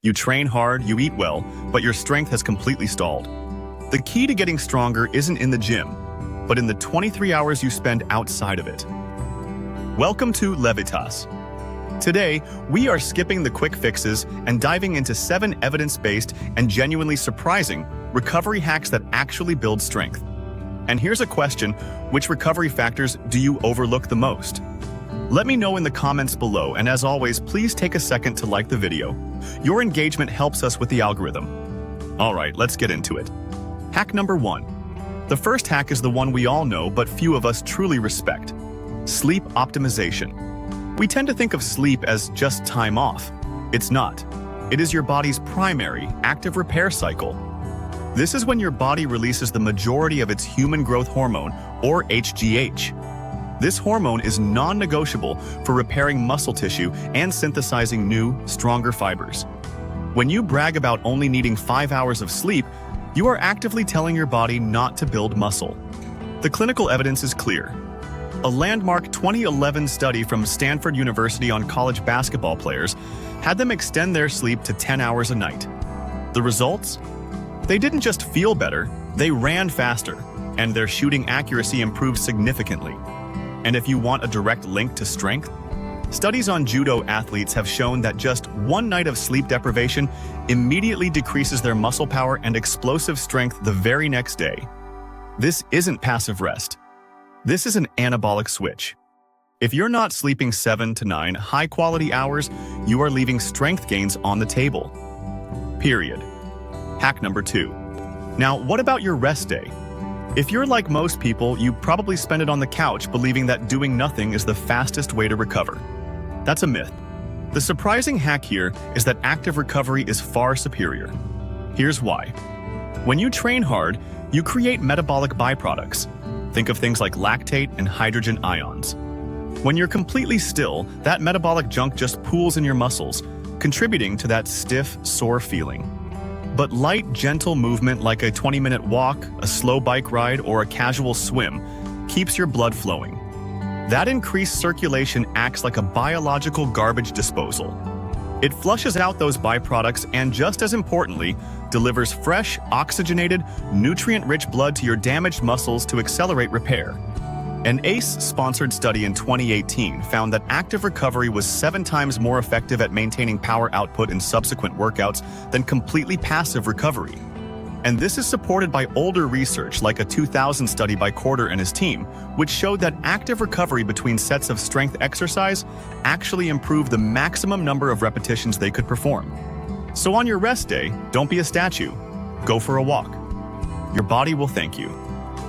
You train hard, you eat well, but your strength has completely stalled. The key to getting stronger isn't in the gym, but in the 23 hours you spend outside of it. Welcome to Levitas. Today, we are skipping the quick fixes and diving into 7 evidence-based and genuinely surprising recovery hacks that actually build strength. And here's a question: which recovery factors do you overlook the most? Let me know in the comments below, and as always, please take a second to like the video. Your engagement helps us with the algorithm. Alright, let's get into it. Hack number 1. The first hack is the one we all know, but few of us truly respect: sleep optimization. We tend to think of sleep as just time off. It's not. It is your body's primary, active repair cycle. This is when your body releases the majority of its human growth hormone, or HGH. This hormone is non-negotiable for repairing muscle tissue and synthesizing new, stronger fibers. When you brag about only needing 5 hours of sleep, you are actively telling your body not to build muscle. The clinical evidence is clear. A landmark 2011 study from Stanford University on college basketball players had them extend their sleep to 10 hours a night. The results? They didn't just feel better, they ran faster, and their shooting accuracy improved significantly. And if you want a direct link to strength, studies on judo athletes have shown that just one night of sleep deprivation immediately decreases their muscle power and explosive strength the very next day. This isn't passive rest. This is an anabolic switch. If you're not sleeping 7 to 9 high-quality hours, you are leaving strength gains on the table. Period. Hack number 2. Now, what about your rest day? If you're like most people, you probably spend it on the couch believing that doing nothing is the fastest way to recover. That's a myth. The surprising hack here is that active recovery is far superior. Here's why. When you train hard, you create metabolic byproducts. Think of things like lactate and hydrogen ions. When you're completely still, that metabolic junk just pools in your muscles, contributing to that stiff, sore feeling. But light, gentle movement like a 20-minute walk, a slow bike ride, or a casual swim keeps your blood flowing. That increased circulation acts like a biological garbage disposal. It flushes out those byproducts and, just as importantly, delivers fresh, oxygenated, nutrient-rich blood to your damaged muscles to accelerate repair. An ACE-sponsored study in 2018 found that active recovery was 7 times more effective at maintaining power output in subsequent workouts than completely passive recovery. And this is supported by older research like a 2000 study by Corder and his team, which showed that active recovery between sets of strength exercise actually improved the maximum number of repetitions they could perform. So on your rest day, don't be a statue. Go for a walk. Your body will thank you.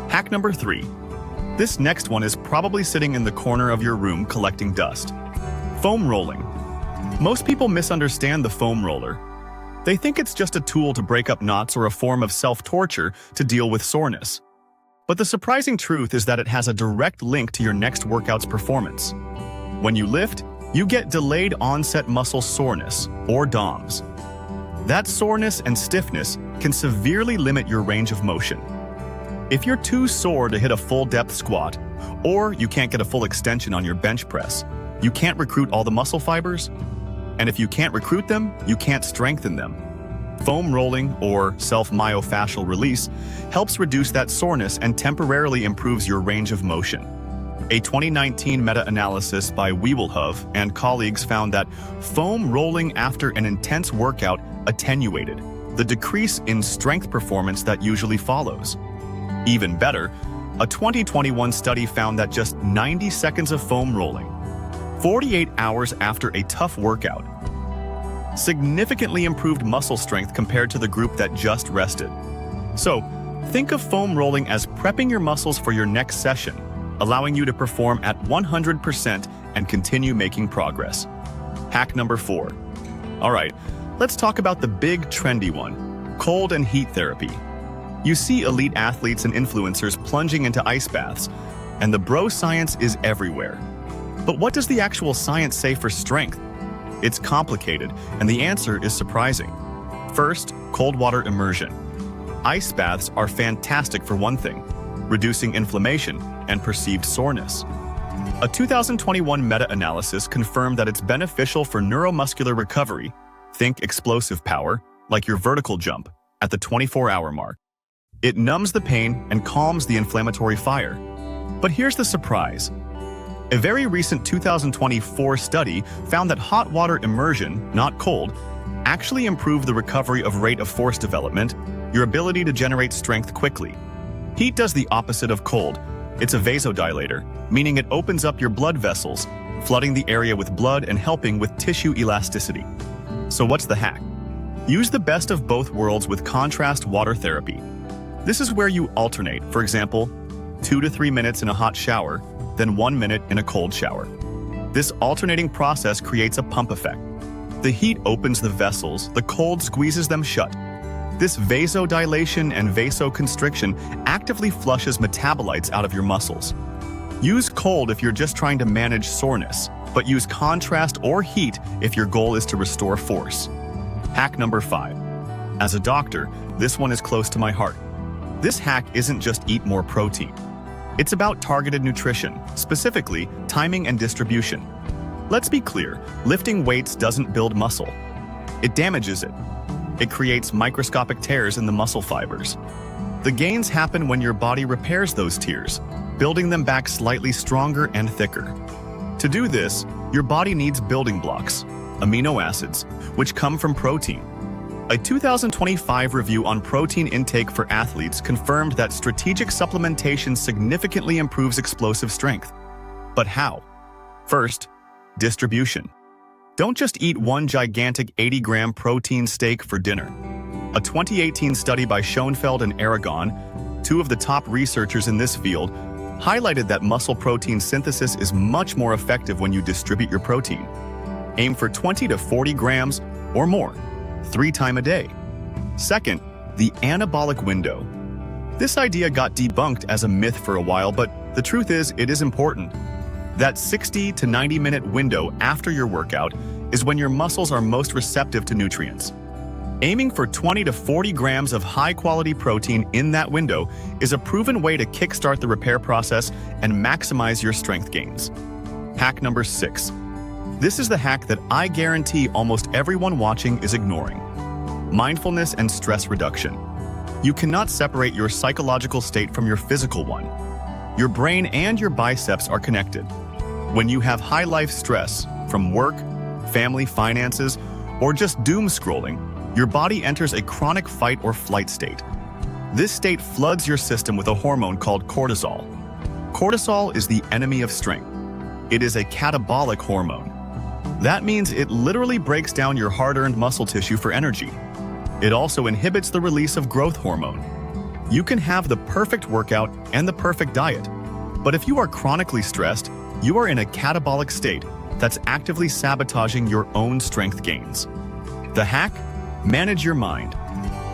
Hack number 3. This next one is probably sitting in the corner of your room collecting dust. Foam rolling. Most people misunderstand the foam roller. They think it's just a tool to break up knots or a form of self-torture to deal with soreness. But the surprising truth is that it has a direct link to your next workout's performance. When you lift, you get delayed onset muscle soreness, or DOMS. That soreness and stiffness can severely limit your range of motion. If you're too sore to hit a full-depth squat, or you can't get a full extension on your bench press, you can't recruit all the muscle fibers. And if you can't recruit them, you can't strengthen them. Foam rolling, or self-myofascial release, helps reduce that soreness and temporarily improves your range of motion. A 2019 meta-analysis by Weewelhove and colleagues found that foam rolling after an intense workout attenuated the decrease in strength performance that usually follows. Even better, a 2021 study found that just 90 seconds of foam rolling, 48 hours after a tough workout, significantly improved muscle strength compared to the group that just rested. So, think of foam rolling as prepping your muscles for your next session, allowing you to perform at 100% and continue making progress. Hack number 4. Alright, let's talk about the big trendy one: cold and heat therapy. You see elite athletes and influencers plunging into ice baths, and the bro science is everywhere. But what does the actual science say for strength? It's complicated, and the answer is surprising. First, cold water immersion. Ice baths are fantastic for one thing: reducing inflammation and perceived soreness. A 2021 meta-analysis confirmed that it's beneficial for neuromuscular recovery, Think explosive power, like your vertical jump, at the 24-hour mark. It numbs the pain and calms the inflammatory fire. But here's the surprise. A very recent 2024 study found that hot water immersion, not cold, actually improved the recovery of rate of force development, your ability to generate strength quickly. Heat does the opposite of cold. It's a vasodilator, meaning it opens up your blood vessels, flooding the area with blood and helping with tissue elasticity. So what's the hack? Use the best of both worlds with contrast water therapy. This is where you alternate, for example, 2 to 3 minutes in a hot shower, then 1 minute in a cold shower. This alternating process creates a pump effect. The heat opens the vessels, the cold squeezes them shut. This vasodilation and vasoconstriction actively flushes metabolites out of your muscles. Use cold if you're just trying to manage soreness, but use contrast or heat if your goal is to restore force. Hack number 5. As a doctor, this one is close to my heart. This hack isn't just eat more protein. It's about targeted nutrition, specifically timing and distribution. Let's be clear, lifting weights doesn't build muscle. It damages it. It creates microscopic tears in the muscle fibers. The gains happen when your body repairs those tears, building them back slightly stronger and thicker. To do this, your body needs building blocks, amino acids, which come from protein. A 2025 review on protein intake for athletes confirmed that strategic supplementation significantly improves explosive strength. But how? First, distribution. Don't just eat one gigantic 80-gram protein steak for dinner. A 2018 study by Schoenfeld and Aragon, two of the top researchers in this field, highlighted that muscle protein synthesis is much more effective when you distribute your protein. Aim for 20 to 40 grams or more, 3 times a day. Second, the anabolic window. This idea got debunked as a myth for a while, but the truth is it is important. That 60 to 90-minute window after your workout is when your muscles are most receptive to nutrients. Aiming for 20 to 40 grams of high-quality protein in that window is a proven way to kickstart the repair process and maximize your strength gains. Hack number 6. This is the hack that I guarantee almost everyone watching is ignoring. Mindfulness and stress reduction. You cannot separate your psychological state from your physical one. Your brain and your biceps are connected. When you have high life stress from work, family, finances, or just doom scrolling, your body enters a chronic fight or flight state. This state floods your system with a hormone called cortisol. Cortisol is the enemy of strength. It is a catabolic hormone. That means it literally breaks down your hard-earned muscle tissue for energy. It also inhibits the release of growth hormone. You can have the perfect workout and the perfect diet, but if you are chronically stressed, you are in a catabolic state that's actively sabotaging your own strength gains. The hack? Manage your mind.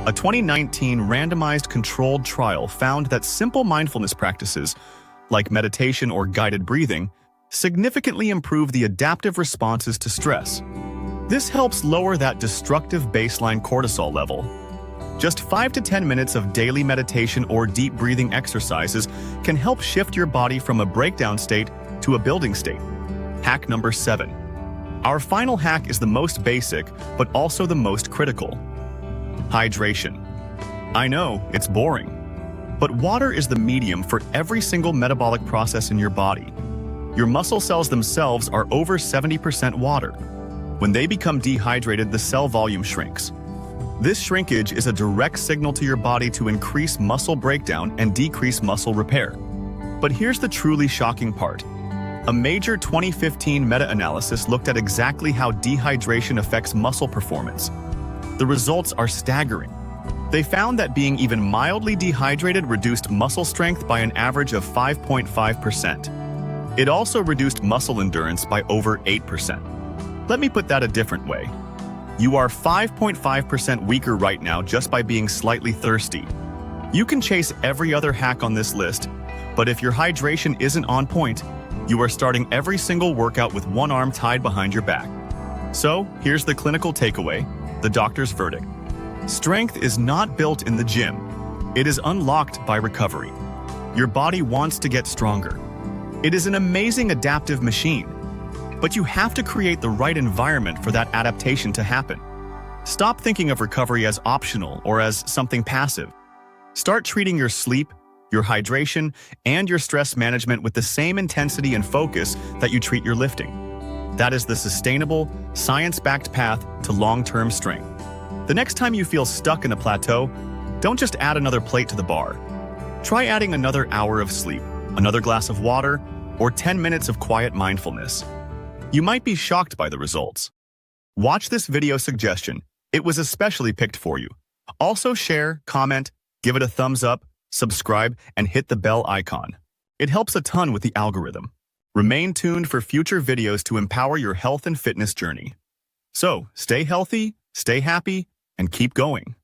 A 2019 randomized controlled trial found that simple mindfulness practices, like meditation or guided breathing, significantly improve the adaptive responses to stress. This helps lower that destructive baseline cortisol level. Just 5 to 10 minutes of daily meditation or deep breathing exercises can help shift your body from a breakdown state to a building state. Hack number 7. Our final hack is the most basic, but also the most critical. Hydration. I know, it's boring. But water is the medium for every single metabolic process in your body. Your muscle cells themselves are over 70% water. When they become dehydrated, the cell volume shrinks. This shrinkage is a direct signal to your body to increase muscle breakdown and decrease muscle repair. But here's the truly shocking part. A major 2015 meta-analysis looked at exactly how dehydration affects muscle performance. The results are staggering. They found that being even mildly dehydrated reduced muscle strength by an average of 5.5%. It also reduced muscle endurance by over 8%. Let me put that a different way. You are 5.5% weaker right now just by being slightly thirsty. You can chase every other hack on this list, but if your hydration isn't on point, you are starting every single workout with one arm tied behind your back. So, here's the clinical takeaway, the doctor's verdict. Strength is not built in the gym. It is unlocked by recovery. Your body wants to get stronger. It is an amazing adaptive machine, but you have to create the right environment for that adaptation to happen. Stop thinking of recovery as optional or as something passive. Start treating your sleep, your hydration, and your stress management with the same intensity and focus that you treat your lifting. That is the sustainable, science-backed path to long-term strength. The next time you feel stuck in a plateau, don't just add another plate to the bar. Try adding another hour of sleep, another glass of water, or 10 minutes of quiet mindfulness. You might be shocked by the results. Watch this video suggestion. It was especially picked for you. Also share, comment, give it a thumbs up, subscribe, and hit the bell icon. It helps a ton with the algorithm. Remain tuned for future videos to empower your health and fitness journey. So, stay healthy, stay happy, and keep going.